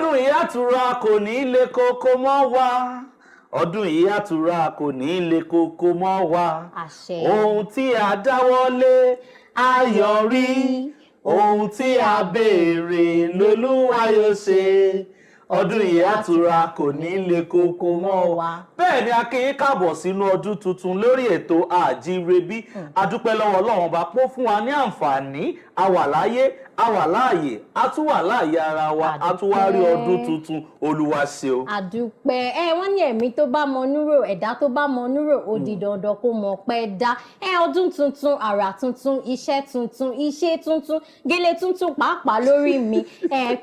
ọdún yìí àtúrà kò ní le koko mọ́ wa ọdún yìí àtúrà kò ní le koko mọ́ wa ohun tí a dáwọ́lé a yọrí ohun tí a béèrè lolúwa yóò ṣe ọdún yìí àtúrà kò ní le koko mọ́ wa. Bẹ́ẹ̀ ni a kí yín káàbọ̀ sínú ọdún tuntun lórí ètò Àjírebí. A dúpẹ́ lọ́wọ́ Ọlọ́run Ọba pé ó fún wa ní àǹfààní a wà láyé a wà láàyè a tún wà láàyè ara wa a tún wá rí ọdún tuntun Olúwa ṣe o. A dúpẹ́ wọ́n ní ẹ̀mí tó bá mọ núrò ẹ̀dá tó bá mọ núrò ó di dandan kó mọ pẹ́ dá. Ọdún tuntun àrà tuntun iṣẹ́ tuntun iṣẹ́ tuntun gèlè tuntun pàápàá lórí mi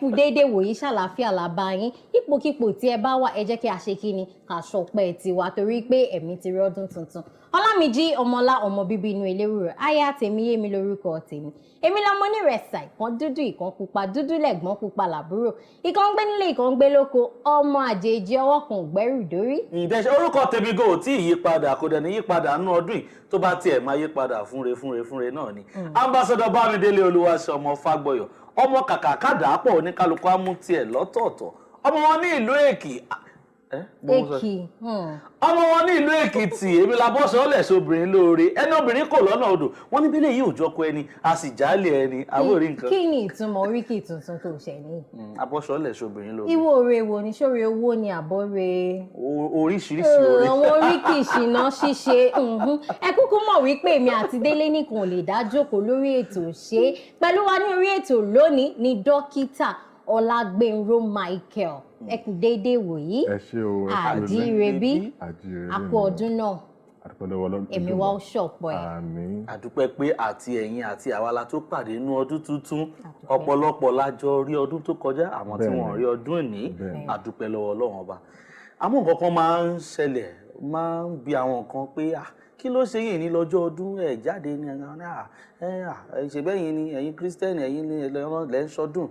kú déédéé wòyí ṣàlàáfíà làbá yín ipòkípò tí ẹ bá wà ẹ jẹ́ kí a ṣe kí ni ká ṣọpẹ́ tiwa torí pé ẹ̀mí ti rí ọdún tuntun. Ọlámìjí ọmọlá ọmọ bíbí inú Eléwùrẹ́ aya tèmi yémi lórúkọ tèmi èmi lọmọ nírẹsà ìkan dúdú ìkan pupa dúdú lẹ̀gbọ́n pupa làbúrò ìkan ń gbé nílé ìkan ń gbé lóko ọmọ àjèjì ọwọ́ kan ògbẹ́rù dórí. Ìdẹ́sẹ̀ orúkọ tèmi gò tí ì yípadà kò dẹ̀ ní yípadà nínú ọdún yìí tó bá tiẹ̀ máa yípadà fúnre náà ni. Ambassador Bámidélé Olúwaṣọmọ Fágbọyọ̀ ọmọ kàkà kádàápọ̀ oníkálukú amú tiẹ̀ lọ́tọ̀ọ̀tọ̀ ọmọ wọn ní ìlú Èkì ọmọ wọn ní ìlú Èkìtì èmi labọ́sọ̀ ọ̀lẹ̀ṣẹ̀ obìnrin lóore ẹni obìnrin kò lọ́nà odò wọ́n ní bílẹ̀ yìí ò jọkọ ẹni a sì jálè ẹni àwòrí nǹkan. kí ni ìtumọ̀ oríkì tuntun tó ṣẹ̀ ní. abọ́sọ̀ ọ̀lẹ̀ṣẹ̀ obìnrin lóore. ìwọ oore wo ni ṣóore owó ni àbọ̀re. oríṣiríṣi oore. àwọn oríkì ìṣìnà ṣíṣe ẹ kúkú mọ̀ wípé èmi àti Délé nìkan ò lè dá jókòó lórí ètò ṣe pẹ̀lú wa ní orí ètò lónìí ni dókítà Ọlágbénró Michael ẹ kú déédéé wòyí Àjírebí àkú ọdún náà èmi wá ó ṣọ̀pọ̀ ẹ̀. àdúpẹ́ pé àti ẹ̀yin àti àwa la tó pàdé inú ọdún tuntun ọ̀pọ̀lọpọ̀ lájọ rí ọdún tó kọjá àwọn tí wọ́n rí ọdún ìní àdúpẹ́ lọ́wọ́ Ọlọ́run Ọba àmọ́ nǹkan kan máa ń ṣẹlẹ̀ máa ń bi àwọn kan pé kí ló ṣe yìí ní lọ́jọ́ ọdún ẹ̀ jáde ní ṣèbẹ́yìn ni ẹ̀yin Kristẹni ẹ̀yin ni lẹ́ ń ṣọdún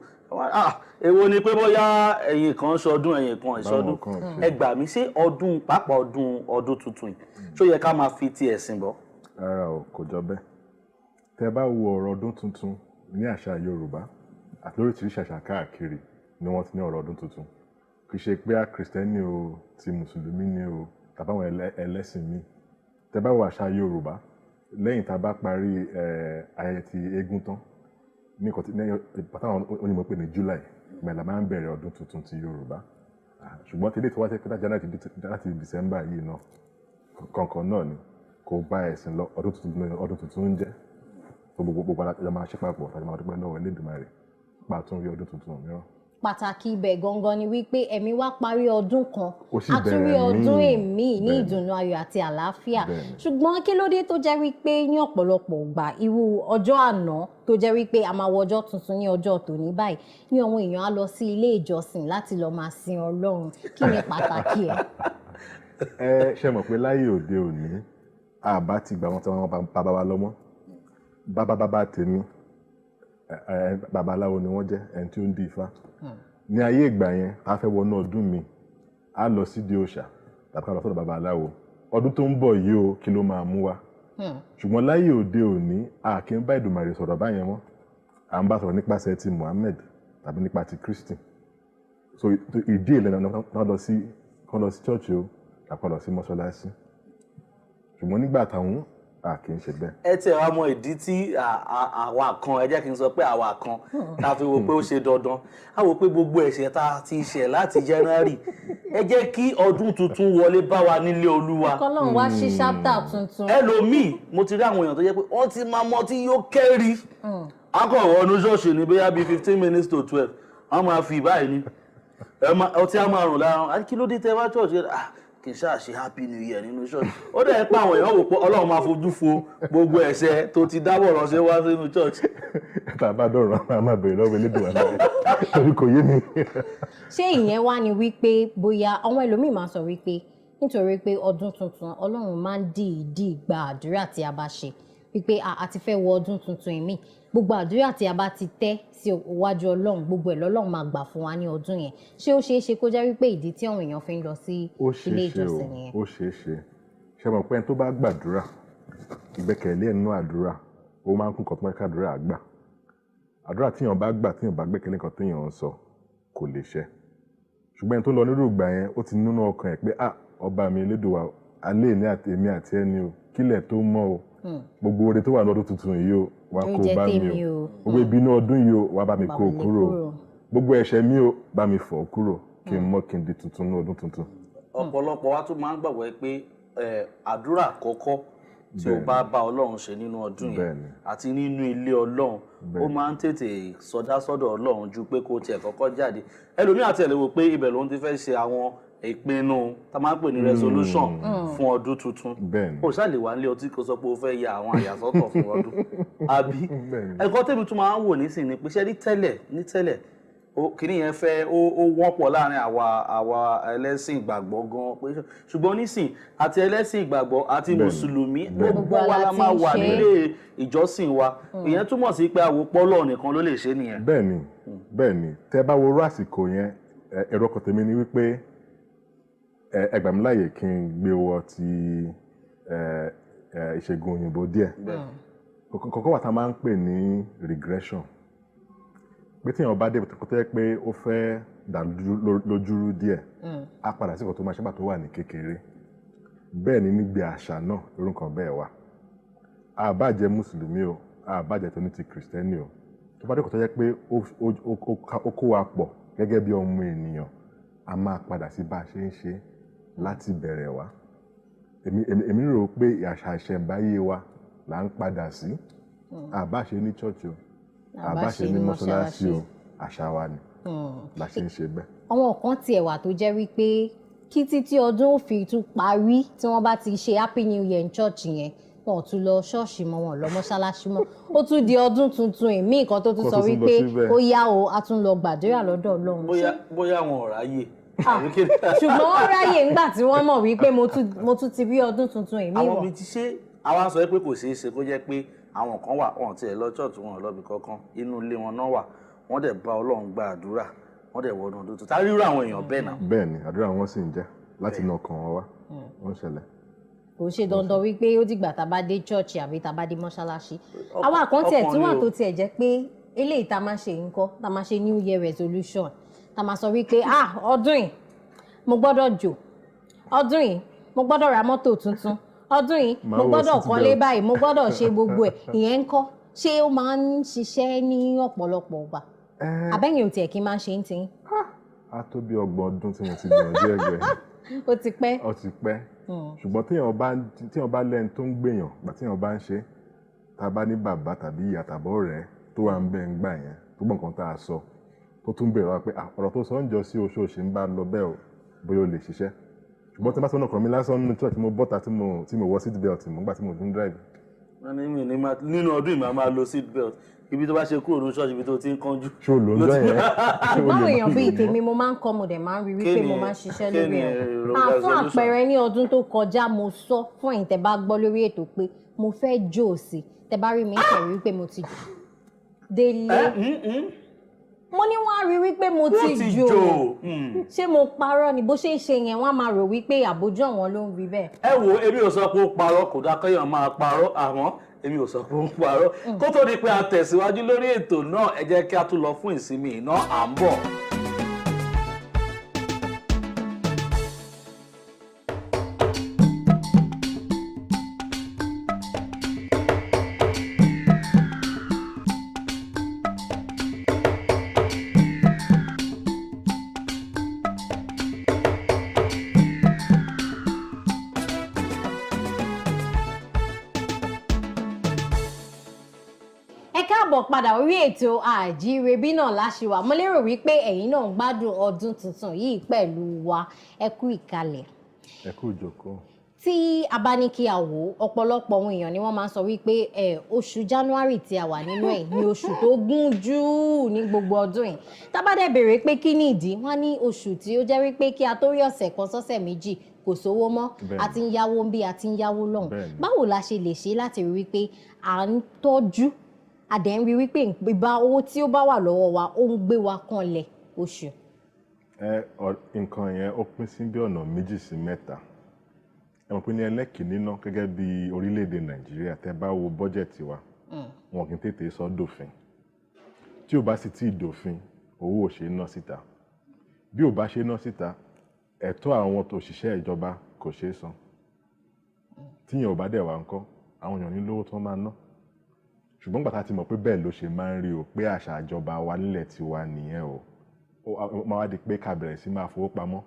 èwo ni pé bóyá ẹ̀yin kan ṣọdún ẹ̀yin kan ìṣọdún ẹ gbà mí sí ọdún pàápàá ọdún tuntun yìí ṣó yẹ ká máa fi ti ẹ̀sìn bọ́. Rárá o kò jọ bẹ́ẹ̀ tẹ́ bá wo ọ̀rọ̀ ọdún tuntun ní àṣà Yorùbá àti lóríṣiríṣi àṣà káàkiri ni wọ́n ti ní ọ̀rọ̀ ọdún tuntun kì í ṣe pé Kristẹni o ti Mùsùlùmí ni o tàbí àwọn ẹlẹ́sìn mi tẹ́ bá wo àṣà Yorùbá lẹ́yìn tá a bá parí ayẹyẹ ti eégún tán ní pàtàkì onímọ̀ pé ní July mẹ́la máa ń bẹ̀rẹ̀ ọdún tuntun ti Yorùbá ṣùgbọ́n tí ilé tí wọ́n ti pẹ́tà jẹ́ láti December yìí náà kọ̀ọ̀kan náà ni kò bá ẹ̀sìn lọ ọdún tuntun ń jẹ́ gbogbo alájọ máa ṣe papọ̀ tàbí máa dúpẹ́ lọ́wọ́ Elédùmarè pàtó rí ọdún tuntun mìíràn. Pàtàkì ibẹ̀ gangan ni wípé ẹ̀mí wá parí ọdún kan a tún rí ọdún èmi ní ìdùnnú ayọ̀ àti àlàáfíà ṣùgbọ́n kí ló dé tó jẹ́ wípé ní ọ̀pọ̀lọpọ̀ ìgbà irú ọjọ́ àná tó jẹ́ wípé a máa wọ ọjọ́ tuntun ní ọjọ́ tòní báyìí ní àwọn èèyàn á lọ sí ilé ìjọsìn láti lọ máa sin Ọlọ́run kí ni pàtàkì ẹ̀. ṣe mọ̀ pé láyé òde òní àbá ti gbà wọn tí wọn bàbá wa lọ́mọ bàbá tèmi babaláwo ni wọ́n jẹ́ ẹni tí ó ń di Ifá ní ayé ìgbà yẹn a fẹ́ wọnú ọdún mi a lọ sí di òòṣà tàbí ká lọ sọ́dọ̀ babaláwo ọdún tó ń bọ̀ yìí o kí ló máa mú wa ṣùgbọ́n láyé òde òní a kì í bá Èdùmàrè sọ̀rọ̀ báyẹn mọ́ à ń bá sọ̀rọ̀ nípasẹ̀ ti Muhammad tàbí nípa ti Kristi so ìdí èlé náà lọ sí church o tàbí lọ sí mọ́ṣáláṣí ṣùgbọ́n nígbà táwọn kì í ṣe bẹ́ẹ̀. ẹ tẹ wá mọ ìdí tí àwa kan ẹ jẹ́ kí n sọ pé àwa kan ta fi wò pé ó ṣe dandan a wò pé gbogbo ẹ̀ṣẹ̀ ta ti ṣẹ̀ láti January ẹ jẹ́ kí ọdún tuntun wọlé bá wa nílé Olúwa. Ọlọ́run wá sí ṣápítà tuntun. ẹlòmíì mo ti rí àwọn èèyàn tó jẹ́ pé wọ́n ti máa mọ tí yóò kẹ́rì akọ̀wé ọdún ṣọ́ọ̀ṣì ní bóyá bíi 15 minutes to 12 wọ́n máa fi báyìí ní ọtí á máa rùn lára wọn kí ló dé tẹ́ wá ṣọ́ọ̀ṣì kì í ṣáàṣì happy new year nínú ṣọ́ọ̀ṣì ó dẹ̀ pa àwọn èèyàn wò pé Ọlọ́run máa fojú fo gbogbo ẹ̀ṣẹ̀ tó ti dábọ̀ ránṣẹ́ wá sínú ṣọ́ọ̀ṣì. tàbá dọ̀rọ̀ a máa bèrè lọ́wọ́ Elédùmarè torí kò yé mi. ṣé ìyẹn wá ni wípé bóyá àwọn ẹlòmíì máa sọ wípé nítorí pé ọdún tuntun Ọlọ́run máa ń dìídì gba àdúrà tí a bá ṣe wípé a ti fẹ́ wọ ọdún tuntun ìmí gbogbo àdúrà tí a bá ti tẹ́ sí iwájú Ọlọ́run gbogbo ẹ̀ lọ́lọ́run máa gbà fún wa ní ọdún yẹn ṣé ó ṣeé ṣe kó jẹ́ wípé ìdí tí àwọn èèyàn fi ń lọ sí ilé ìjọsìn nìyẹn. ó ṣeé ṣe ṣe mọ̀ pé ẹni tó bá gbàdúrà ìgbẹ́kẹ̀lé ẹnu àdúrà ó máa ń kún kọ́ tó máa ká àdúrà àgbà àdúrà tíyàn bá gbà tíyàn bá gbẹ́kẹ̀lé nǹkan tíyàn ń sọ kò lè ṣẹ ṣùgbọ́n ẹni tó lọ nírú ìgbà yẹn ó ti nínú ọkàn ẹ̀ pé ọba mi Elédùà alẹ́ ní àtẹ̀mí àti ẹni o kílẹ̀ tó mọ́ o gbogbo oore tó wà lọ́dún tuntun yìí o wá kó bá mi o gbogbo ibi inú ọdún yìí o wá bá mi kó kúrò gbogbo ẹ̀ṣẹ̀ mi o bá mi fọ̀ kúrò kí n mọ́ kí n di tuntun ní ọdún tuntun. ọ̀pọ̀lọpọ̀ wa tún máa ń gbàgbọ́ pé àdúrà àkọ́kọ́ tí o bá bá Ọlọ́run ṣe nínú ọdún yẹn àti nínú ilé Ọlọ́run ó máa ń tètè sọdá sọ́dọ̀ Ọlọ́run ju pé kó tiẹ̀ kọ́kọ́ jáde ẹlòmíràn àti ẹ̀lẹ́wò pé ibẹ̀ ló ń ti fẹ́ ṣe àwọn ìpinnu tá máa ń pè ní resolution fún ọdún tuntun ó ṣàlè wà nílé ọtí kó sọ pé ó fẹ́ ya àwọn àyàsọ́tọ̀ fún ọdún àbí ẹ̀kọ́ tèmi tún máa ń wò nísìnyí pé ṣé ní tẹ́lẹ̀ kìíní yẹn fẹ́ ó wọ́pọ̀ láàrin àwa ẹlẹ́sìn ìgbàgbọ́ gan pé ṣùgbọ́n nísìn àti ẹlẹ́sìn ìgbàgbọ́ àti mùsùlùmí gbogbo wa la máa wà nílé ìjọsìn wa ìyẹn túmọ̀ sí pé àwòpọ́lọ̀ nìkan ló lè ṣe nìyẹn. bẹ́ẹ̀ni tẹ́ bá wo àsìkò yẹn èrò kan tèmi ni wípé ẹ gbà mí láàyè kí n gbé wọ ti ìṣègùn òyìnbó díẹ̀ kọ̀ọ̀kan wà tá a máa ń pè ní regression pé tí èèyàn bá dé tó yẹ pé ó fẹ́ dà lójúrú díẹ̀ á padà sí ìkọ̀ tó máa ṣẹ́gbà tó wà ní kékeré bẹ́ẹ̀ ni nígbè àṣà náà irú nǹkan bẹ́ẹ̀ wà a bá jẹ́ mùsùlùmí o a bá jẹ́ tó ní ti kìrìsìtẹ́nì o tó bá dé ìkọ̀ tó yẹ pé ó kó wa pọ̀ gẹ́gẹ́ bí ọmọ ènìyàn a máa padà sí bá a ṣe ń ṣe láti bẹ̀rẹ̀ wá èmi rò pé àṣà ìṣẹ̀ǹbáyé wa là ń padà sí a bá ṣe ní ṣọ́ọ̀ṣì o àbá ṣe ní mọ́ṣáláṣí o àṣà wa ni la ṣe ń ṣe bẹ́ẹ̀. àwọn kan tiẹ̀ wà tó jẹ́ wípé kí títí ọdún ó fi tún parí tí wọ́n bá ti ṣe happy new year ní ṣọ́ọ̀ṣì yẹn wọn ò tún lọ ṣọ́ọ̀ṣì mọ́ wọn lọ mọ́ṣáláṣí mọ́ ó tún di ọdún tuntun èmi nǹkan tó tún sọ wípé ó yá o a tún lọ gbàdúrà lọ́dọ̀ Ọlọ́run. bóyá wọn ò ráyè. ṣùgbọ́n wọ́n ráyè ńgbà tí wọ́n mọ̀ wípé mo tún ti rí ọdún tuntun èmi wọ̀. àwọn mi ti ṣe àwa sọ pé kò ṣeé ṣe kó jẹ́ pé àwọn kan wà wọn tiẹ̀ lọ church wọn lọ́bi kankan inú ilé wọn náà wà wọ́n dẹ̀ bá Ọlọ́run gba àdúrà wọ́n dẹ̀ wọnú ọdún tó tá rírú àwọn èèyàn bẹ́ẹ̀ náà. bẹ́ẹ̀ ni àdúrà wọn sì ń jẹ́ láti inú ọkàn wọn wá wọ́n ṣẹlẹ̀. kò ṣe dandan wípé ó dìgbà tá a bá dé church àbí tá a bá dé mọ́ṣáláṣí àwọn àkáǹtì ẹ̀ tí wọ́n tó tiẹ̀ jẹ́ pé eléyìí tá a máa ṣe nǹkan tá a máa ṣe new year resolution tá a máa sọ wípé ọdún yìí mo gbọ́dọ̀ jò ọdún yìí mo gbọ́dọ̀ ra mọ́tò tuntun ọdún yìí mo gbọ́dọ̀ kọ́lé báyìí mo gbọ́dọ̀ ṣe gbogbo ẹ̀ ìyẹn ń kọ́ ṣé ó máa ń ṣiṣẹ́ ní ọ̀pọ̀lọpọ̀ ọgbà abẹ́yìn ò tiẹ̀ kí n máa ṣe ń tin. a tó bí 30 ọdún tí mo ti gbìyànjú ẹgbẹ́. ó ti pẹ́. ó ti pẹ́ ṣùgbọ́n téèyàn bá lẹ́ni tó ń gbèyàn gbà téèyàn bá ń ṣe tá a bá ní bàbá tàbí ìyá tàbí ọ̀rẹ́ tó wà ń bẹ́ ń gbà yẹn tó gbọ́n kan tá a sọ tó tún bẹ̀rẹ̀ wá pé ọ̀rọ̀ tó sọ ń jọ sí oṣooṣì ń bá lọ bẹ́ẹ̀ o bóyá o lè ṣiṣẹ́ ṣùgbọ́n tí bá sọ ọkọ̀ mi lásán nínú church mo bọ́ta tí mo wọ seat belt mo gbà tí mo dún drive. nínú ọdún ìmọ̀ máa lo seat belt ibi tó bá ṣe kúrò ní church ibi tó ti ń kánjú. ṣé o lò ń jọ yẹn. báwo èèyàn bíi tèmi mo máa ń kọ́ mo dẹ̀ máa ń rí wípé mo máa ń ṣiṣẹ́ lórí ẹ̀. fún àpẹẹrẹ ní ọdún tó kọjá mo sọ fún ẹ̀yin tẹ́ bá gbọ́ lórí ètò pé mo fẹ́ jó sí tẹ́ bá rí mi kẹ̀rí wípé mo ti délé. mo ní wọ́n á rí wípé mo ti jò ṣé mo parọ́ ni bó ṣe ń ṣe yẹn wọ́n á máa rò wípé àbójú àwọn ló ń rí bẹ́ẹ̀. ẹ wo èmi ò sọ pé ó parọ́ kò dá kéèyàn máa parọ́ àmọ́ èmi ò sọ pé ó ń parọ́ kó tó di pé a tẹ̀síwájú lórí ètò náà ẹ jẹ́ kí a tún lọ fún ìsinmi iná à ń bọ̀. padà orí ètò Àjírebí náà láṣìwà mo lérò wípé ẹ̀yin náà ń gbádùn ọdún tuntun yìí pẹ̀lú wa ẹ kú ìkàlẹ̀. ẹ kú ìjókòó. tí a bá ní kí a wò ọ̀pọ̀lọpọ̀ ohun èèyàn ni wọ́n máa ń sọ wípé oṣù January tí a wà nínú ẹ̀ ni oṣù tó gùn jù ní gbogbo ọdún yìí tá bá dẹ̀ béèrè pé kí ni ìdí wọ́n ní oṣù tí ó jẹ́ wípé kí a tó rí ọ̀sẹ̀ kan sọ́sẹ̀ méjì kò sówó mọ́ a ti ń yáwó ń bí a ti ń yáwó lọ́hùn báwo la ṣe lè ṣe láti rí wípé à ń tọ́jú àdẹ̀ ń rí wípé ìbá owó tí ó bá wà lọ́wọ́ wa ó ń gbé wa kanlẹ̀ oṣù. nǹkan yẹn ó pín sí bí ọ̀nà 2 sí 3 ẹ mọ̀ pé ní ẹlẹ́kìnní náà gẹ́gẹ́ bí orílẹ̀-èdè Nàìjíríà tẹ́ bá wo bọ́jẹ̀tì wa wọn kì í tètè sọ dòfin tí ò bá sì tí ì dòfin owó ò ṣe é ná síta bí ò bá ṣe ná síta ẹ̀tọ́ àwọn òṣìṣẹ́ ìjọba kò ṣeé san tíyẹn ò bá dẹ̀ wá ńkọ́ àwọn èèyàn ní lówó tó máa ná ṣùgbọ́n gbàtà ti mọ̀ pé bẹ́ẹ̀ ló ṣe máa ń rí o pé àṣà ìjọba wa nílẹ̀ tiwa nìyẹn o ó máa wá di pé ká bẹ̀rẹ̀ sí máa fowó pamọ́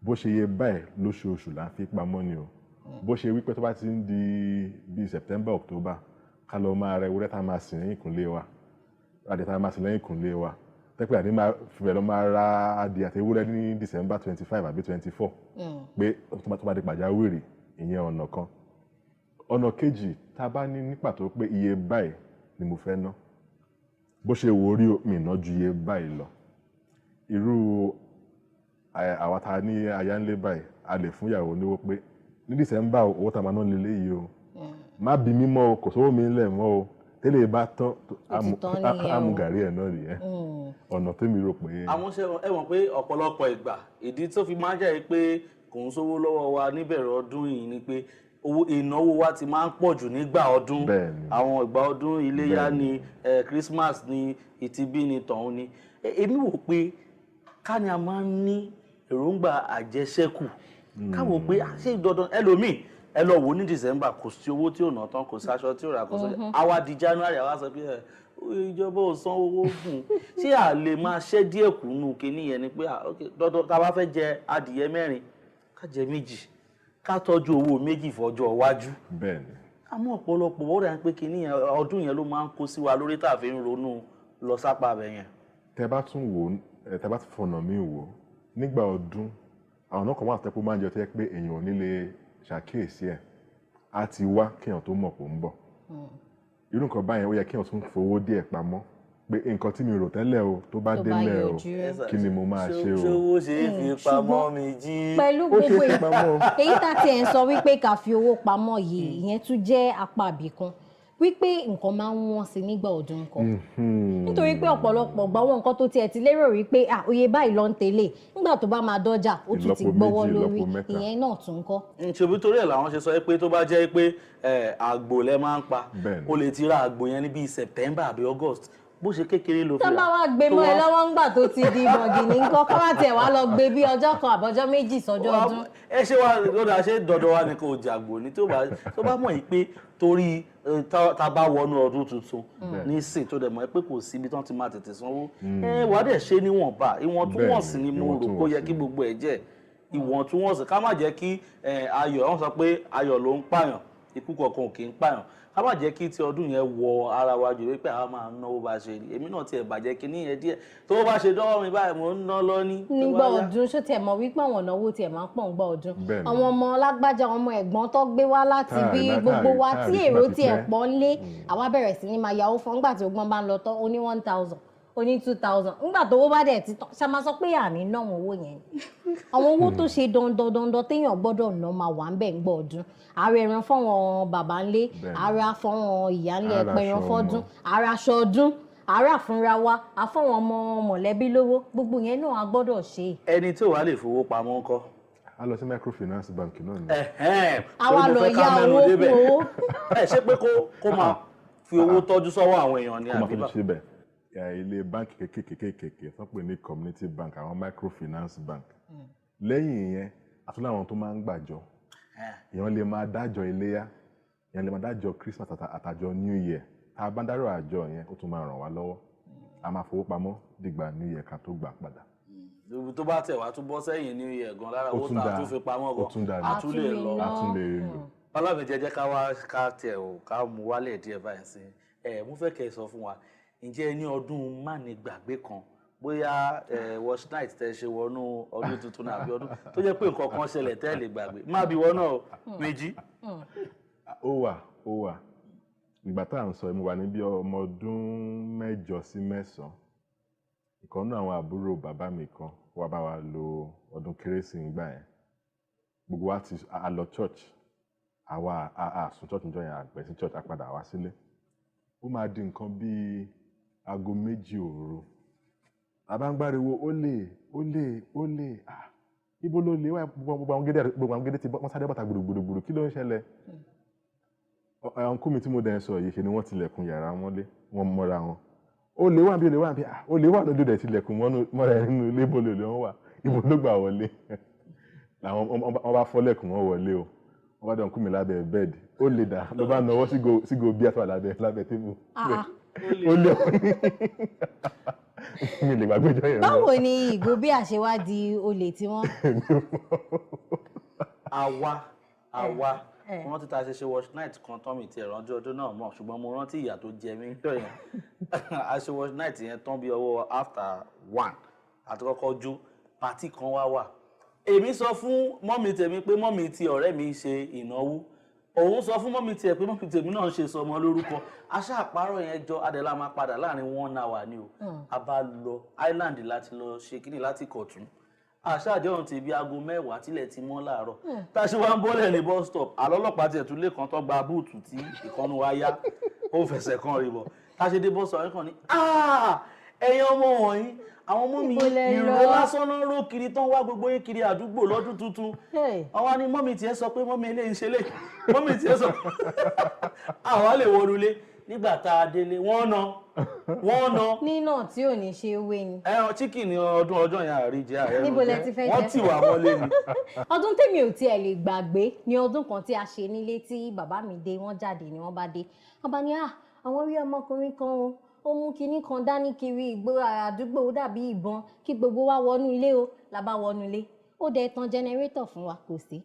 bó ṣe yẹ báyìí lóṣooṣù là ń fi pamọ́ ni o bó ṣe wípé tó bá ti ń di bíi September October ká lọ máa rẹ ewúrẹ́ tá a máa sìn lẹ́yìn ìkúnlé wa adìẹ tá a máa sìn lẹ́yìn ìkúnlé wa tẹ́pẹ́ àdé máa fìbẹ̀ lọ máa ra adìẹ àti ewúrẹ́ ní December 25 àbí 24 pé tó bá di pàjáwìrì ìyẹn ọ̀nà kan ọ̀nà kejì tá a bá ní ní pàtó pé iye báyìí ni mo fẹ́ ná bó ṣe wò ó rí mi ná ju iye báyìí lọ irú àwa tá a ní ayánlé báyìí a lè fún ìyàwó níwó pé ní December owó tá a máa ná lélẹ́ yìí o má bí mímọ́ o kò sówó mi ńlẹ̀ mọ́ o tẹ́lẹ̀ bá tán àmú gàrí ẹ̀ náà nìyẹn ọ̀nà tó mi rò pé. àwọn ṣe ẹ mọ̀ pé ọ̀pọ̀lọpọ̀ ìgbà ìdí tó fi máa ń jẹ́ pé kò ń sówó lọ́wọ́ wa níbẹ̀rẹ̀ ọdún yìí ni pé ìnáwó wa ti máa ń pọ̀ jù nígbà ọdún àwọn ìgbà ọdún iléyá ni Christmas ni ìtìbí ni tọ̀hún ni èmi wò pé ká ní a máa ń ní èròǹgbà àjẹṣẹ́kù káwò pé ṣé dandan ẹlòmíì ẹ lọ wò ní December kò sí owó tí ò ná tán kò sí aṣọ tí ò rà kò sí àwa di January àwa sọ pé ìjọba ò san owó fún ṣé à lè máa ṣẹ́ díẹ̀ kù nù kíní yẹn ni pé dandan tá a bá fẹ́ jẹ adìyẹ 4 ká jẹ 2 ká tọ́jú owó 2 fọjọ́ iwájú. bẹ́ẹ̀ni. àmọ́ ọ̀pọ̀lọpọ̀ wọ́n rà ń pé kíní yẹn ọdún yẹn ló máa ń kó sí wa lórí tá a fi ń ronú lọ sápá abẹ yẹn. tẹ bá tún wò tẹ bá tún fọ̀nà míì wò nígbà ọdún àwọn náà kan wà tẹ́pọ̀ máa ń jẹ tẹ́ pé èèyàn ò ní lè ṣàkíyèsí ẹ̀ á ti wá kéèyàn tó mọ̀ pò ń bọ̀ irú nǹkan báyẹn ó yẹ kéèyàn tún fowó díẹ̀ pamọ́ pé nǹkan tí mi rò tẹ́lẹ̀ o tó bá délẹ̀ o kí ni mo máa ṣe o. ṣòwò ṣe é fi pamọ́ mi jí. pẹ̀lú gbogbo èyí tá a tiẹ̀ ń sọ wípé ká fi owó pamọ́ yìí ìyẹn tún jẹ́ apá àbìkan wípé nǹkan máa ń wọ́n sí nígbà ọdún kan nítorí pé ọ̀pọ̀lọpọ̀ gbọ́wọ́ nǹkan tó tiẹ̀ ti lérò rí pé oye báyìí ló ń tẹ̀lé nígbà tó bá máa dọ́jà ó tún ti gbọ́wọ́ lórí ìyẹn náà tún kọ́. ṣòbí torí ẹ̀ làwọn ṣe sọ pé tó bá jẹ́ pé àgbò lẹ máa ń pa o lè ti ra àgbò yẹn ní bíi September àbí August bó ṣe kékeré ló fi rà. tó bá wá gbé mọ́ ẹ lọ́wọ́ ńgbà tó ti di bọ̀gìnì ńkọ́ ká má tiẹ̀ wá lọ gbé bí ọjọ́ kan àbọ̀jọ́ méjì sọ́jọ́ ọdún. ẹ ṣe wá lọ́dọ̀ ṣe dọ̀dọ̀ wa ni kò jàgbò ní tó bá mọ̀ yìí pé torí tá bá wọnú ọdún tuntun nísìn tó dẹ̀ mọ̀ pé kò síbi tán ti máa tètè sanwó wàá dẹ̀ ṣe níwọ̀nba ìwọ̀ntúnwọ̀nsì ni mo rò kó yẹ kí gbogbo ẹ̀ jẹ́ ìwọ̀ntúnwọ̀nsì ká má jẹ́ kí ayọ̀ wọ́n sọ pé ayọ̀ ló ń pààyàn ikú kọ̀ọ̀kan ò kì í pààyàn ká má jẹ́ kí ti ọdún yẹn wọ ara wa jù wípé àwọn máa ń náwó bá ṣe rí èmi náà tiẹ̀ bàjẹ́ kí ní yẹn díẹ̀ tó bá ṣe dọ́wọ́ mi báyìí mò ń ná lọ ní. nígbà ọdún ṣó tiẹ̀ mọ̀ wípé àwọn ìnáwó tiẹ̀ máa ń pọ̀ nígbà ọdún àwọn ọmọ lágbájá ọmọ ẹ̀gbọ́n tó gbé wá láti bí gbogbo wa tí èrò tiẹ̀ pọ̀ ń lé àwa bẹ̀rẹ̀ sí ní máa yáwó fún nígbà tí ọgbọ́n bá ń lọ tán ó ní 1000 ó ní 2000 nígbà tó owó bá dẹ̀ ti tán ṣá máa sọ pé àní náà owó yẹn àwọn owó tó ṣe dandan téèyàn gbọ́dọ̀ ná máa wà ń bẹ̀ ń gbọ́ ọdún ààrẹ ẹran fọ́wọn bàbá ńlé ara fọ́wọn ìyá ńlé ẹ̀pẹ̀ràn fọ́dún ara aṣọ ọdún ara fúnra wa àfọwọn ọmọ mọ̀lẹ́bí lówó gbogbo yẹn náà a gbọ́dọ̀ ṣe. ẹni tí ò wá lè fowó pamọ́ ńkọ́. a lọ sí microfinance bank náà ni. àwa lọ yá owó fún owó. ṣé pé kó máa fi owó tọ́jú sọ́wọ́ àwọn èèyàn ní àbíbá. kó máa fi ṣe bẹ́ẹ̀ ilé báńkì kékèké tó pè ní community bank àwọn microfinance bank lẹ́yìn ìyẹn àtúntò àwọn tó máa ń gbàjọ èèyàn lè máa dájọ iléyá èèyàn lè máa dájọ Christmas àtàjọ New Year tá a bá dárò àjọ yẹn ó tún máa ràn wá lọ́wọ́ a máa fowó pamọ́ dìgbà New Year ká tó gbà padà. tó bá tẹ̀ wá tún bọ́ sẹ́yìn New Year gan lára owó tá a tún fi pamọ́ gan a tún lè lọ. ọlọ́mìjẹ jẹ́ ká wá ká tẹ̀ ò ká mú wálẹ̀ díẹ̀ báyìí sí mo fẹ́ kẹ́ ẹ sọ fún wa ǹjẹ́ ní ọdún mánigbàgbé kan bóyá wash night tẹ́ ṣe wọnú ọdún tuntun náà àbí ọdún tó jẹ́ pé nǹkan kan ṣẹlẹ̀ tẹ́ lè gbàgbé má bí wọ́n náà méjì. ó wà ìgbà tá à ń sọ mo wà ní bí ọmọ ọdún 8 sí 9 ìkan náà àwọn àbúrò bàbá mi kan wá bá wa lo ọdún kérésì ńgbà yẹn gbogbo wa ti a lọ church àwa sùn church níjọ́ yẹn àgbẹ̀ sí church àpadà wá sílé ó máa di nǹkan bíi aago 2 òru àbáńgbáriwo ó lè ibo ló lè wá gbogbo àwọn gédé tí wọ́n sáré bọ́ta gbùrùgbùrù kí ló ń ṣẹlẹ̀ ọ̀nkú mi tí mo dẹ̀ sọ yìí ṣe ni wọ́n tilẹ̀kùn yàrá wọn lé wọn mọ́ra wọn ó lè wà bí ó lè wà lójú rẹ̀ tilẹ̀kùn mọ́ra nínú ilé bó lè wọ́n wà ibo ló gbà wọlé làwọn wọ́n bá fọ́lẹ̀kùn wọn wọlé o wọ́n bá dán kú mi lábẹ́ bẹ́ẹ̀dì ó lè dà ló bá nawọ́ sígo bí àtọ́ lábẹ́ tébù ó lè mi lè gbàgbé jọ yẹn. báwo ni ìgò bí àṣewá di olè tí wọ́n. àwa wọ́n ti ta ṣe watch night kan tán mi ti ẹ̀rọ ọjọ́ náà mọ̀ ṣùgbọ́n mo rántí ìyà tó jẹ mí níjọ́ yẹn a ṣe watch night yẹn tán bí ọwọ́ after 1 àti kọ́kọ́ jó pàtí kan wà èmi sọ fún mọ́mì tèmi pé mọ́mì ti ọ̀rẹ́ mi ṣe ìnáwó òun sọ fún mọ́mì tiẹ̀ pé mọ́mì tèmi náà ṣe sọmọ lórúkọ aṣá àpárọ̀ yẹn jọ adẹ́lá máa padà láàrin 1 hour ni o a bá lọ island láti lọ ṣe kíní láti Kọ̀tún àṣàjọyọ̀ ti bí aago 10 tílẹ̀ ti mọ́ láàárọ̀ tá a ṣe wá ń bọ́lẹ̀ ní bus stop àlọ́lọ́pàá tiẹ̀ tún lè kan tó gba búùtù tí ìkànnì wa yá ó fẹsẹ̀ kan rí bọ̀ tá a ṣe dé bus stop yẹn kàn ní ẹ̀yin ọmọ wọ̀nyí àwọn ọmọ mi ìró lásán náà ró kiri tán wá gbogbo yín kiri àdúgbò lọ́dún tuntun àwa ni mọ́mì tiẹ̀ sọ pé mọ́mì eléyìí ń ṣe lé mọ́mì tiẹ̀ sọ àwa lè wọlé nígbà tá a délé wọ́n ná nínà tí ò ní ṣe wé ni. ẹran chicken ní ọdún ọjọ́ yẹn àríjẹ ààrẹ níbo lẹ ti fẹ́ jẹ wọ́n tì wá mọ́lé ni. ọdún tèmi ò tiẹ̀ lè gbàgbé ní ọdún kan tí a ṣe nílé tí bàbá mi dé wọ́n jáde ni wọ́n bá dé wọ́n bá ní àwọn rí ọmọkùnrin kan ó mú kinní kan dání kiri ìgboro àdúgbò ó dàbí ìbọn kí gbogbo wa wọnú ilé o la bá wọnú ilé ó dẹ̀ tan jẹnẹrétọ̀ fún wa kò sí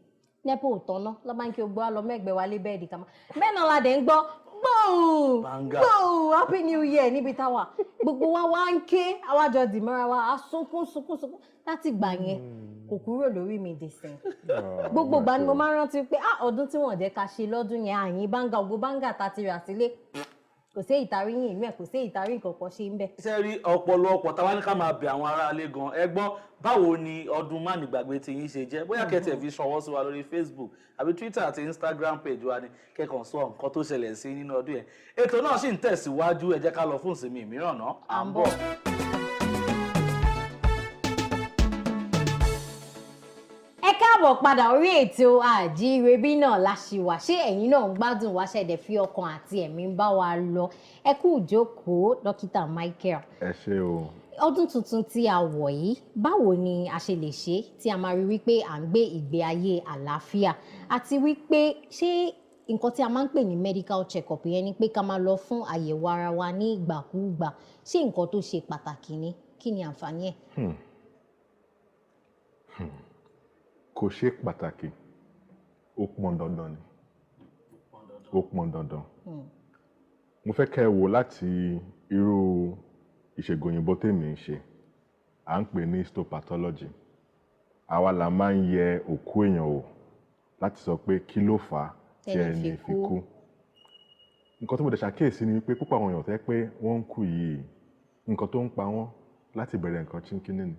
nẹ́pọ̀ ò tán náà lọ́ba ń kí o gbọ́ lọ mẹ́gbẹ̀ẹ́ wa lé bẹ́ẹ̀dì kàmá bẹ́ẹ̀ náà la dẹ̀ ń gbọ́ gbòò happy new year níbi táwa gbogbo wa wá ń ké àwájọ dìmọ́ra wa a sunkún láti gbà yẹn kò kúrò lórí mi dìsìn gbogbo ìgbà ni mo máa ń rántí pé ọdún tí wọ́n jẹ́ ká ṣe lọ́dún yẹn àyìn báńgà ògbó báńgà tá ti rà sílé kò sí ìtarí yìí mẹ́ kò sí ìtarí ìkọ̀kọ̀ ṣe ń bẹ̀. iṣẹ́ rí ọ̀pọ̀lọpọ̀ táwa ní ká máa bẹ̀ àwọn aráalé gan ẹ gbọ́ báwo ni ọdún mánigbàgbé tí yín ṣe jẹ́ bóyá kẹ́tẹ̀ fi ṣọwọ́ sí wa lórí Facebook àbí Twitter àti Instagram page wa ni kẹ́kàn sọ nǹkan tó ṣẹlẹ̀ sí nínú ọdún yẹn ètò náà sì ń tẹ̀síwájú ẹ jẹ́ ká lọ fún ìsinmi mìíràn náà à ń bọ̀. káàbọ̀ padà orí ètò Àjírebí náà láṣìwà ṣé ẹ̀yin náà ń gbádùn wá ṣẹ̀dẹ̀ fi ọkàn àti ẹ̀mí ń bá wa lọ ẹ kú ìjókòó dókítà Michael. ẹ ṣé o. ọdún tuntun tí a wọ̀ yìí báwo ni a ṣe lè ṣe tí a máa rí wípé à ń gbé ìgbé ayé àlàáfíà àti wípé ṣé nǹkan tí a máa ń pè ní medical check-up yẹn ni pé ká máa lọ fún àyẹ̀wò ara wa ní ìgbàkúùgbà ṣé nǹkan tó ṣe pàtàkì ni kí ni àǹfààní ẹ̀. kò ṣe pàtàkì ó pọn dandan ni ó pọn dandan mo fẹ́ kẹ́ ẹ wò láti irú ìṣègùn òyìnbó tèmi ń ṣe à ń pè ní histopathology àwa la máa ń yẹ òkú èèyàn wò láti sọ pé kí ló fà á tí ẹni fi kú nǹkan tó mo dẹ̀ ṣàkíyèsí ni pé púpọ̀ àwọn èèyàn tẹ́ pé wọ́n ń kú yìí nǹkan tó ń pa wọ́n láti bẹ̀rẹ̀ nǹkan chínkínní ni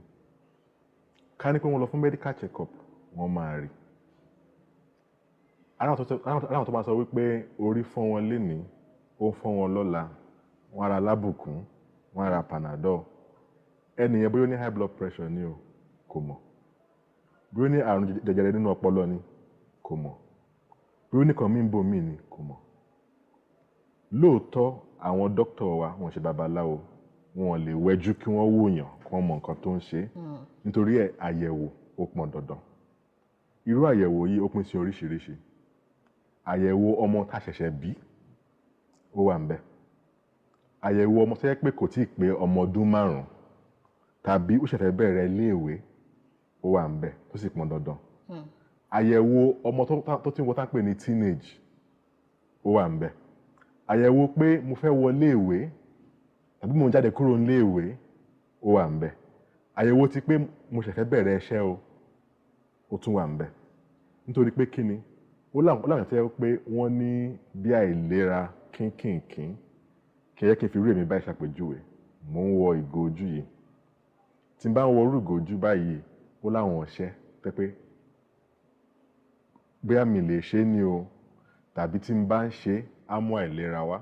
ká ní pé wọ́n lọ fún medical check-up wọ́n máa rí aláwọ̀ tó máa sọ wípé orí fọ́ wọn lénìí ó fọ́ wọn lọ́la wọ́n ara lábùkún wọ́n ara panadol ẹnìyẹn bóyá ó ní high blood pressure ni o kò mọ̀ bóyá ó ní àrùn jẹjẹrẹ nínú ọpọlọ ni kò mọ̀ bóyá ó ní kan mímbo míì ni kò mọ̀ lóòótọ́ àwọn dókítà wa wọ́n ṣe babaláwo wọn lè wẹjú kí wọ́n wòyàn kí wọ́n mọ nǹkan tó ń ṣe nítorí àyẹ̀wò ó pọn dandan irú àyẹ̀wò yìí ó pín sí oríṣiríṣi àyẹ̀wò ọmọ tá ṣẹ̀ṣẹ̀ bí ó wà ń bẹ̀ àyẹ̀wò ọmọ tó yẹ pé kò tíì pé ọmọ ọdún 5 tàbí ó ṣẹ̀fẹ̀ bẹ̀rẹ̀ iléèwé ó wà ń bẹ̀ tó sì pọn dandan àyẹ̀wò ọmọ tó ti wọ́n tá pè ní teenage ó wà ń bẹ̀ àyẹ̀wò pé mo fẹ́ wọ iléèwé tàbí mo ń jáde kúrò níléèwé ó wà ń bẹ̀ àyẹ̀wò ti pé mo ṣẹ̀fẹ̀ bẹ̀rẹ̀ iṣẹ́ o ó tún wà ń bẹ̀ nítorí pé kí ni ó láwọn tẹ́ pé wọ́n ní bí àìlera kínkìnkín kí ẹ kí n fi rí èmi báyìí ṣàpèjúwe mò ń wọ ìgò ojú yìí tí n bá ń wọ irú ìgò ojú báyìí ó láwọn ọṣẹ tẹ́ pé bóyá mi lè ṣe ni o tàbí tí n bá ń ṣe á mú àìlera wá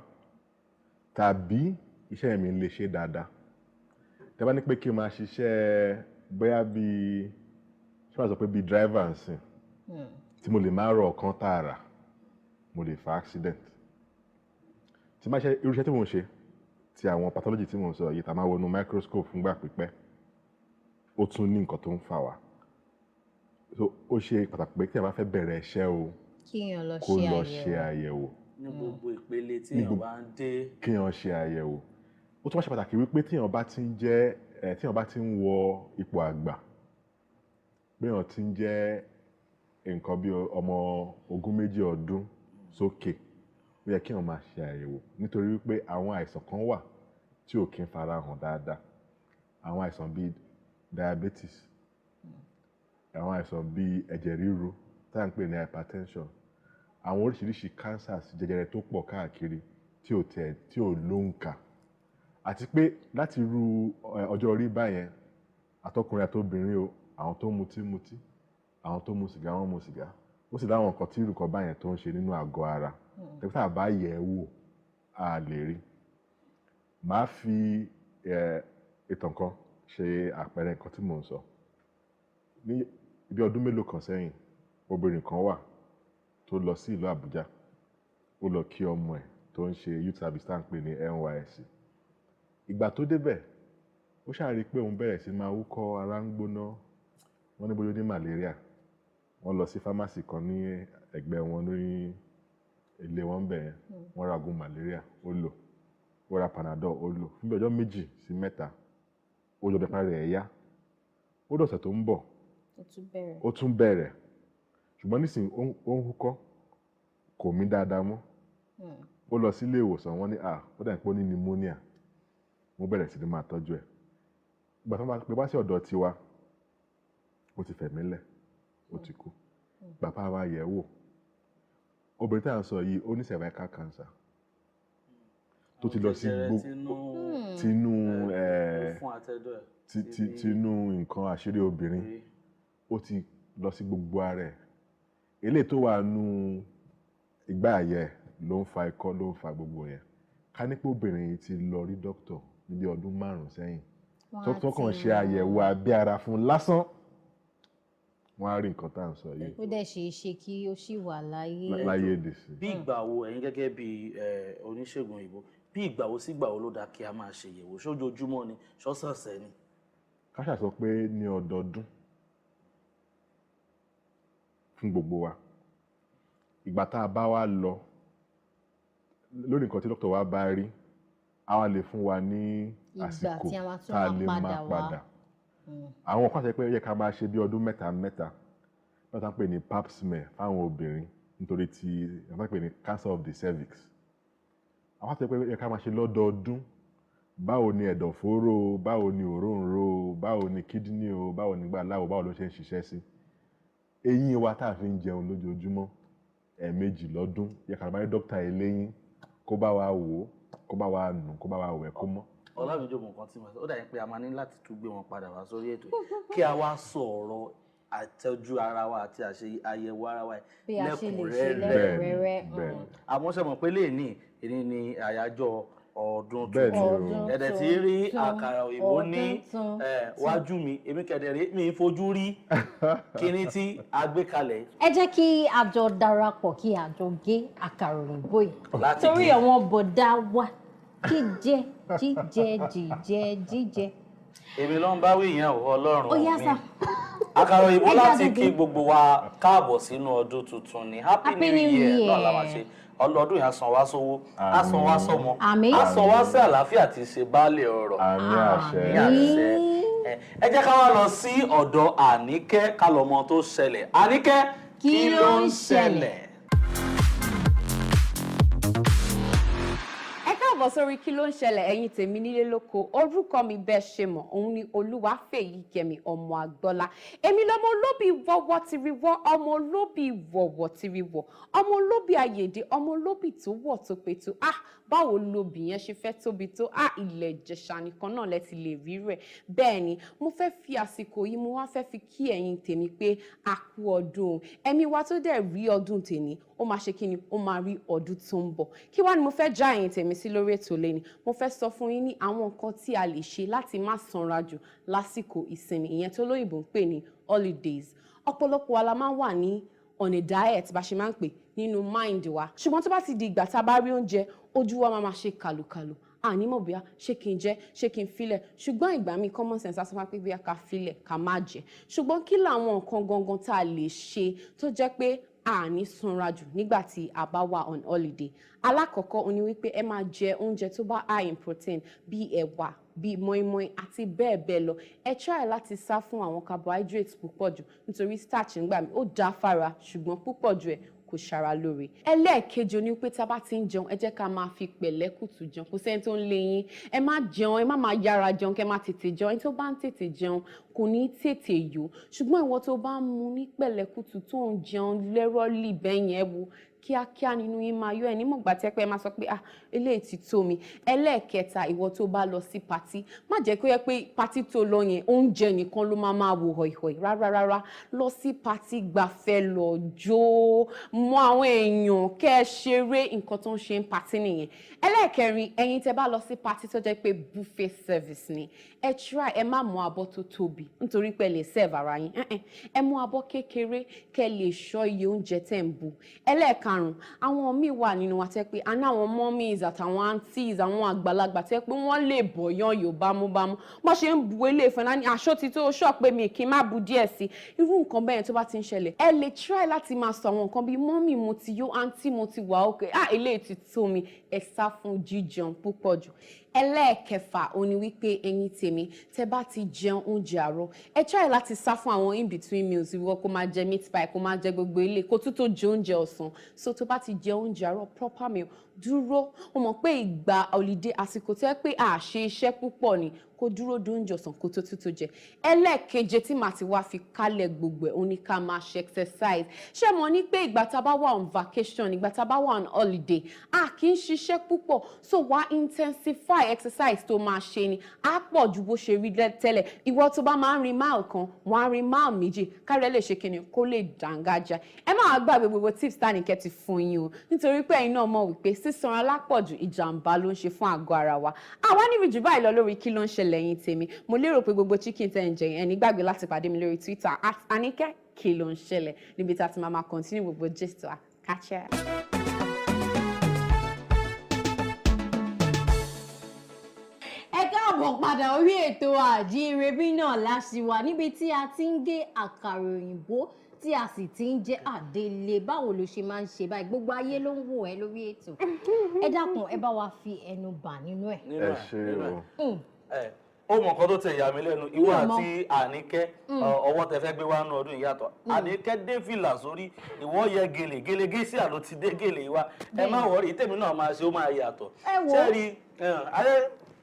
tàbí iṣẹ́ mi lè ṣe dáadáa tẹ́ bá ní pé kí n máa ṣiṣẹ́ bóyá bíi ṣé wàá sọ pé bíi driver ń sìn tí mo lè máa rọ ọ̀kan tààrà mo lè fa accident tí máa ṣe irú iṣẹ́ tí mo ń ṣe ti àwọn pathology tí mo ń sọ yìí tá máa wọnú microscope fúngbà pípẹ́ ó tún ní nǹkan tó ń fà wá so ó ṣe pàtàkì pé tí a bá fẹ́ bẹ̀rẹ̀ iṣẹ́ o kó lọ ṣe àyẹ̀wò ní gbogbo ìpele tí èèyàn bá ń dé kí èèyàn ṣe àyẹ̀wò ó tún wá ṣe pàtàkì wípé tí èèyàn bá ti ń wọ ipò àgbà bí èèyàn ti ń jẹ́ nǹkan bí ọmọ 20 ọdún sókè ó yẹ kí èèyàn máa ṣe àyẹ̀wò nítorí wípé àwọn àìsàn kan wà tí ò kí ń farahàn dáadáa àwọn àìsàn bíi diabetes àwọn àìsàn bíi ẹ̀jẹ̀ ríru tá à ń pè ní hypertension àwọn oríṣiríṣi cancers jẹjẹrẹ tó pọ̀ káàkiri tí ò lóǹkà àti pé láti ru ọjọ́ orí báyẹn àtọkùnrin àtobìnrin o àwọn tó mutí àwọn tó mu sìgá wọ́n mu sìgá ó sì láwọn nǹkan tí irú kan báyẹn tó ń ṣe nínú àgọ́ ara tẹ̀sí àbá yẹ̀ ẹ́ wò á lè rí màá fi ìtàn kan ṣe àpẹẹrẹ nǹkan tí mò ń sọ ní ibi ọdún mélòó kan sẹ́yìn obìnrin kan wà tó lọ sí ìlú Àbújá ó lọ kí ọmọ ẹ̀ tó ń ṣe youth service tá à ń pè ní NYSC ìgbà tó débẹ̀ ó ṣàrí pé òun bẹ̀rẹ̀ sí máa wúkọ́ ara ń gbóná wọ́n ní bóyá ní malaria wọ́n lọ sí pharmacy kan ní ẹ̀gbẹ́ wọn ní ilé wọn bẹ̀rẹ̀ wọ́n ra oògùn malaria ó lò ó ra Panadol ó lò fún bí ọjọ́ 2 sí 3 ó lọ bẹ̀rẹ̀ rẹ̀ yá ó dọ̀sẹ̀ tó ń bọ̀ ó tún bẹ̀rẹ̀ ṣùgbọ́n nísìnyí ó ń húkọ́ kò mí dáadáa mọ́ ó lọ sí ilé ìwòsàn wọ́n ní ó dà ní pé ó ní pneumonia mo bẹ̀rẹ̀ sí ní máa tọ́jú ẹ̀ ìgbà tó máa pè wá sí ọ̀dọ̀ tiwa ó ti fẹ̀mí lẹ̀ ó ti kú bàbá wa yẹ̀ wò obìnrin tí a ń sọ yìí ó ní cervical cancer tó ti lọ sí tinú nǹkan àṣírí obìnrin ó ti lọ sí gbogbo ara ẹ̀ eléyìí tó wà nù ìgbà àyẹ̀ ló ń fa ikọ́ ló ń fa gbogbo yẹn ká ní pé obìnrin yìí ti lọ rí dókítà níbi ọdún 5 sẹ́yìn tó kàn ṣe àyẹ̀wò abẹ́ ara fún lásán wọ́n á rí nǹkan tá à ń sọ yìí. ó dẹ̀ ṣe é ṣe kí ó ṣì wà láyé èdè sí. bí ìgbà wo ẹ̀yin gẹ́gẹ́ bí oníṣègùn òyìnbó bí ìgbà wo sí ìgbà wo ló dáa kí a máa ṣe ìyẹ̀wò ṣójoojúmọ́ ni ṣọ́sọ̀ọ̀sẹ̀ ni. ká ṣàṣọ pé ní ọdọọdún fún gbogbo wa ìgbà tá a bá wá lọ lórí nǹkan tí dókítà wa bá rí a wá lè fún wa ní àsìkò tá a lè máa padà àwọn kan ṣe pé ó yẹ ká máa ṣe bí ọdún mẹ́ta lọ́tà ń pè ní pap smear fáwọn obìnrin nítorí tí wọ́n pè ní cancer of the cervix àwọn ṣe pé ó yẹ ká máa ṣe lọ́dọọdún báwo ni ẹ̀dọ̀fóró báwo ni òróǹro báwo ni kídínì o báwo ni gbàláwo báwo ló ṣe ń ṣiṣẹ́ sí eyín wa tá a fi ń jẹun lójoojúmọ́ 2 lọ́dún yẹ ká máa rí dókítà eléyín kó bá wa wò ó kó bá wa nù kó bá wa wẹ̀ kó mọ́. Ọlámídé nǹkan tí mo sọ ó dàbí pé a máa ní láti tún gbé wọn padà wá sórí ètò kí a wá sọ̀rọ̀ àtọ́jú ara wa àti àyẹ̀wò ara wa lẹ́kùnrẹ́rẹ́ àmọ́ ṣe mọ̀ pé lẹ́ẹ̀ni èyí ni àyájọ́ ọdún tuntun ẹ̀dẹ̀ tí rí àkàrà òyìnbó ní wájú mi èmi kẹ̀dẹ̀rẹ́ mi fojú rí kíní tí a gbé kalẹ̀. ẹ jẹ́ kí a jọ darapọ̀ kí a jọ gé àkàrà òyìnbó yìí torí àwọn bọ̀dá wa jíjẹ jíjẹ. èmi ló ń bá wí yẹn Ọlọ́run ó yá sá. àkàrà òyìnbó láti kí gbogbo wa káàbọ̀ sínú ọdún tuntun ní happy new year náà la máa ṣe ọlọ́dún yìí á san wá sówó á san wá sọ́mọ á san wá sí àlàáfíà tí ṣe baálé ọrọ̀ àmín àṣẹ. ẹ jẹ́ ká wá lọ sí ọ̀dọ̀ Àníkẹ́ ká lọ mọ tó ṣẹlẹ̀ Àníkẹ́ kí ló ń ṣẹlẹ̀. káàbọ̀ sórí kí ló ń ṣẹlẹ̀ ẹ̀yin tèmi nílé lóko orúkọ mi bẹ́ẹ̀ ṣe mọ̀ òun ni Olúwafẹ́yìkẹ́mi ọmọ Àgbọ́lá èmi lọmọ olóbì wọ́wọ́ tiri wọ́ ọmọ olóbì wọ̀wọ̀ tiri wọ̀ ọmọ olóbì ayèdè ọmọ olóbì tó wọ̀ tó pé tó báwo lobì yẹn ṣe fẹ́ tóbi tó ilẹ̀ Ìjẹ̀ṣà nìkan náà lẹ ti lè rí rẹ̀ bẹ́ẹ̀ ni mo fẹ́ fi àsìkò yìí mo wá fẹ́ fi kí ẹ̀yin tèmi pé a kú ọdún ẹ̀mí wa tó dẹ̀ rí ọdún tèmi ó máa ṣe kí ni ó máa rí ọdún tó ń bọ̀ kí wá ni mo fẹ́ já ẹ̀yin tèmi sí lórí ètò lẹ́ni mo fẹ́ sọ fún yín ní àwọn nǹkan tí a lè ṣe láti má sanra jù lásìkò ìsinmi ìyẹn tó lóyìnbó ń pè ní holidays ọ̀pọ̀lọpọ̀ wa la máa wà ní on a diet bá ṣe máa ń pè nínú mind wa ṣùgbọ́n tó bá ti di ìgbà tá a bá rí oúnjẹ ojú wa máa ṣe kàlùkàlù àní mọ̀ bóyá ṣé kí n jẹ ṣé kí n filẹ̀ ṣùgbọ́n ìgbà míì common sense á sọ fún wa pé bóyá ká filẹ̀ ká má jẹ ṣùgbọ́n kí làwọn nǹkan gangan tá a lè ṣe tó jẹ́ pé àní sanra jù nígbà tí a bá wà on holiday. Alákọ̀ọ́kọ́ ó ní wípé ẹ máa jẹ oúnjẹ tó bá high in protein bíi ẹ̀wà bíi mọ́ínmọ́ín àti bẹ́ẹ̀ bẹ́ẹ̀ lọ. Ẹ try láti sá fún àwọn carbohydrates púpọ̀ jù nítorí starch ńgbà mí ó dáa fára ṣùgbọ́n púpọ̀ jù ẹ̀ kò ṣara lóore. Ẹlẹ́ẹ̀kejì ni pé tá a bá ti ń jẹun ẹ jẹ́ ká máa fi pẹ̀lẹ́kùtù jẹun kò sẹ́ni tó ń lé yín ẹ má jẹun ẹ má máa yára jẹun kẹ́ má tètè jẹun ẹni tó bá ń tètè jẹun kò ní tètè yó ṣùgbọ́n ìwọ tó bá ń mu ní pẹ̀lẹ́kùtù tó ń jẹun lẹ́rọ́lì bẹ́yẹn ẹ wo kíákíá nínú yín máa yọ ẹ nímọ̀gbà tí ẹ pé ẹ máa sọ pé eléyìí ti tó mi. Ẹlẹ́ẹ̀kẹta ìwọ tó bá lọ sí patí má jẹ́ kó yẹ pé patí tó lọ yẹn oúnjẹ nìkan ló máa wò họ̀ìhọ̀ì rárá lọ sí patí gbafẹ́ lọ jó mọ àwọn èèyàn kẹ́ ẹ ṣeré nǹkan tó ń ṣe ń patí nìyẹn. Ẹlẹ́ẹ̀kẹrin ẹ̀yin tẹ́ bá lọ sí patí tó jẹ́ pé buffet service ni ẹ try ẹ má mú abọ́ tó tóbi nítorí pé ẹ lè serve ara yín ẹ mú abọ́ kékeré kẹ́ lè ṣọ́ iye oúnjẹ tẹ́ ń bu. Ẹlẹ́ẹ̀karùn àwọn míì wà nínú wa tẹ́ pé àná àwọn mummies àtàwọn aunties àwọn àgbàlagbà tẹ́ pé wọ́n lè bọ̀yán yóò bámúbámú bó ṣe ń bu ilé ìfẹ́ náà ní aṣọ ti tó ṣọ́ pé mi kì í má bu díẹ̀ sí irú nǹkan bẹ́ẹ̀ tó bá ti ń ṣẹlẹ̀ ẹ lè try láti máa sọ àwọn nǹkan bíi mummy mo ti yó aunty mo ti wà ókè eléyìí ti tó mi ẹ sá fún jíjẹun púpọ̀ jù. Ẹlẹ́ẹ̀kẹfà ó ní wípé ẹ̀yin tèmi tẹ́ bá ti jẹun oúnjẹ àárọ̀ ẹ try láti sá fún àwọn in between meals ìwọ kó máa jẹ meat pie kó máa jẹ gbogbo ilé kó tún tó jẹ oúnjẹ ọ̀sán so tó bá ti jẹ oúnjẹ àárọ̀ proper meal dúró ó mọ̀ pé ìgbà holiday àsìkò tẹ́ pé a ṣe iṣẹ́ púpọ̀ ni kó dúró dún oúnjẹ ọ̀sán kó tó jẹ. Ẹlẹ́ẹ̀keje tí màá ti wá fi kálẹ̀ gbogbo ẹ̀ ó ní ká máa ṣe exercise ṣé mo ní pé ìgbà tá a bá wà on vacation ìgbà tá a bá wà on holiday a kì í ṣiṣẹ́ púpọ̀ so wá intensify exercise tó máa ṣe ni á pọ̀ ju bó ṣe rí tẹ́lẹ̀ ìwọ tó bá máa ń rin mile kan wọ́n á rin mile méjì kárí ẹ lè ṣe kíni kó lè dàngájá. Ẹ má gbàgbé gbogbo tips tánìkẹ́ ti fún yín o nítorí pé ẹ̀yin náà mọ̀ wípé sísanra lápọ̀jù ìjàmbá ló ń ṣe fún àgọ́ ara wa. Àwa níbi jù báyìí lọ lórí kí ló ń ṣẹlẹ̀ yín tèmi mo lérò pé gbogbo chicken tẹ́ ń jẹ yẹn ní gbàgbé láti pàdé mi lórí Twitter @Anike kí ló ń ṣẹlẹ̀ níbi tá a ti máa continue gbogbo gist wa catch ya. Ẹ káàbọ̀ padà orí ètò Àjíǹrere náà láṣìwà níbi tí a ti ń gé àkàrà òyìnbó tí a sì ti ń jẹ́ àdélé. Báwo ló ṣe máa ń ṣe báyìí gbogbo ayé ló ń wò ẹ́ lórí ètò ẹ dákun ẹ bá wa fi ẹnu bà nínú ẹ̀. ẹ ṣe o. Ó mọ̀ nǹkan tó tẹ ìyá mi lẹ́nu ìwọ àti Àníkẹ́ ọwọ́ tẹ fẹ́ gbé wá nú ọdún ìyàtọ̀ Àníkẹ́ dé fìlà sórí ìwọ yẹ gèlè gẹ́sì àló ti dé gèlè wa ẹ má wọrí tèmi náà máa ṣe ó máa yàtọ̀. Ẹ wo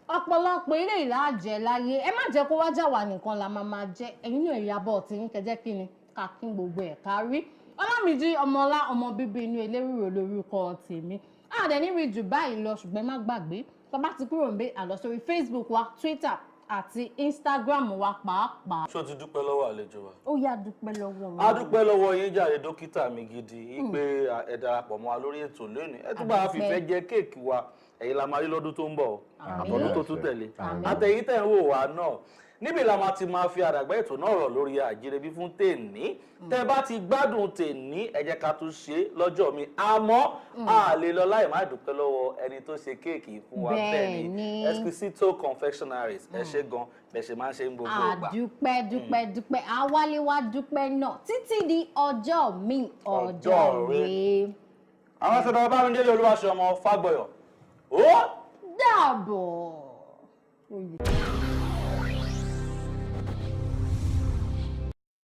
ọ̀pọ̀lọpọ̀ ilé ìlàjẹ láyé ẹ má jẹ́ kó wá jà wá nìkan la máa jẹ ẹ̀yin náà ìyàbọ̀ tí ń kẹjẹ́ kí ni ká kí gbogbo ẹ̀ kárí. Ọlámídì Ọmọọlá ọmọ bíbí inú Elérìrò lórúkọ tèmi àdẹ̀níri jù báyìí lọ ṣùgbọ́n má gbàgbé tó bá ti kúrò níbẹ̀ àlọ́ sórí Facebook wa Twitter àti Instagram wa pàápàá. Ṣó ti dúpẹ́ lọ́wọ́ àlejò wa? Ó yá dúpẹ́ lọ́wọ́ mi. A dúpẹ́ lọ́wọ́ yín jàre dókítà mi gidi pé ẹ darapọ̀ mọ́ wa lórí ètò lónìí ẹ tún bá a fìfẹ́ jẹ kéèkì wa ẹ̀yin la máa rí lọ́dún tó ń bọ̀ àbọ̀dún tó tún tẹ̀lé àtẹ̀yìn tẹ̀ ń wò wá náà níbi la máa ti máa fi àdàgbà ètò náà rọ̀ lórí Àjíǹrere fún tèní tẹ́ bá ti gbádùn tèní ẹ jẹ́ ká tún ṣe lọ́jọ́ mi àmọ́ a lè lọ láì má dúpẹ́ lọ́wọ́ ẹni tó ṣe kéèkì fún wa bẹ́ẹ̀ ni Exquisito Confectionaries ẹ ṣé gan bẹ́ẹ̀ ṣe máa ń ṣe ń gbogbo ìgbà. dúpẹ́ àwálé wá dúpẹ́ náà títí di ọjọ́ mi ọjọ́ rẹ̀. Àwọn sọ̀rọ̀ Bámidélé Olúwaṣọmọ Fágbọ̀yọ̀ ó dàbọ̀.